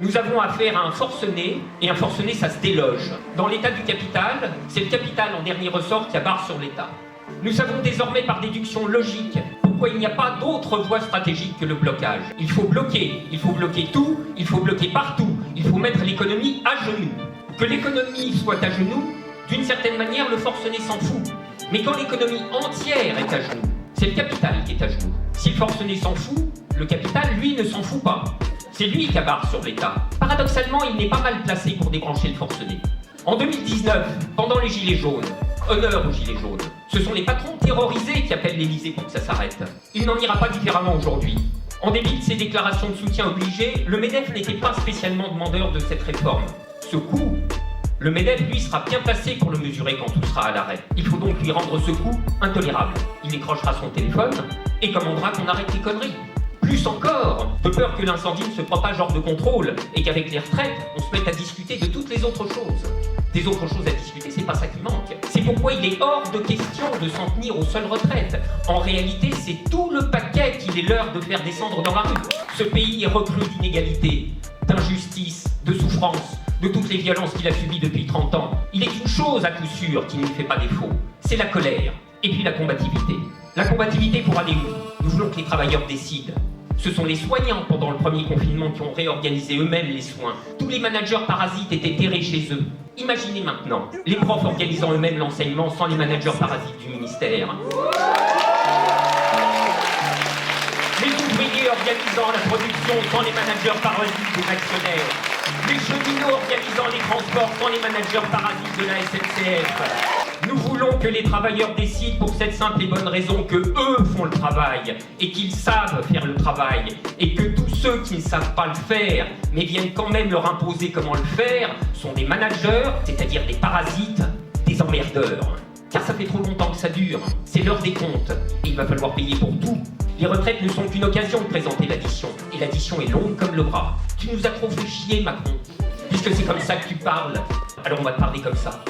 Nous avons affaire à un forcené, et un forcené, ça se déloge. Dans l'état du capital, c'est le capital en dernier ressort qui abarre sur l'État. Nous savons désormais par déduction logique pourquoi il n'y a pas d'autre voie stratégique que le blocage. Il faut bloquer tout, il faut bloquer partout, il faut mettre l'économie à genoux. Que l'économie soit à genoux, d'une certaine manière, le forcené s'en fout. Mais quand l'économie entière est à genoux, c'est le capital qui est à genoux. Si le forcené s'en fout, le capital, lui, ne s'en fout pas. C'est lui qui abarre sur l'État. Paradoxalement, il n'est pas mal placé pour débrancher le forcené. En 2019, pendant les Gilets jaunes, honneur aux Gilets jaunes, ce sont les patrons terrorisés qui appellent l'Élysée pour que ça s'arrête. Il n'en ira pas différemment aujourd'hui. En dépit de ses déclarations de soutien obligées, le MEDEF n'était pas spécialement demandeur de cette réforme. Ce coup, le MEDEF, lui, sera bien placé pour le mesurer quand tout sera à l'arrêt. Il faut donc lui rendre ce coup intolérable. Il décrochera son téléphone et commandera qu'on arrête les conneries. Plus encore, de peur que l'incendie ne se propage hors de contrôle et qu'avec les retraites, on se mette à discuter de toutes les autres choses. Des autres choses à discuter, c'est pas ça qui manque. C'est pourquoi il est hors de question de s'en tenir aux seules retraites. En réalité, c'est tout le paquet qu'il est l'heure de faire descendre dans la rue. Ce pays est reclus d'inégalités, d'injustice, de souffrance, de toutes les violences qu'il a subies depuis 30 ans. Il est une chose à coup sûr qui ne lui fait pas défaut. C'est la colère, et puis la combativité. La combativité pour aller où? Nous voulons que les travailleurs décident. Ce sont les soignants pendant le premier confinement qui ont réorganisé eux-mêmes les soins. Tous les managers parasites étaient terrés chez eux. Imaginez maintenant les profs organisant eux-mêmes l'enseignement sans les managers parasites du ministère. Les ouvriers organisant la production sans les managers parasites des actionnaires. Les cheminots organisant les transports sans les managers parasites de la SNCF. Nous voulons que les travailleurs décident pour cette simple et bonne raison que eux font le travail et qu'ils savent faire le travail et que tous ceux qui ne savent pas le faire mais viennent quand même leur imposer comment le faire sont des managers, c'est-à-dire des parasites, des emmerdeurs. Car ça fait trop longtemps que ça dure, c'est l'heure des comptes et il va falloir payer pour tout. Les retraites ne sont qu'une occasion de présenter l'addition et l'addition est longue comme le bras. Tu nous as trop fait chier, Macron. Puisque c'est comme ça que tu parles, alors on va te parler comme ça.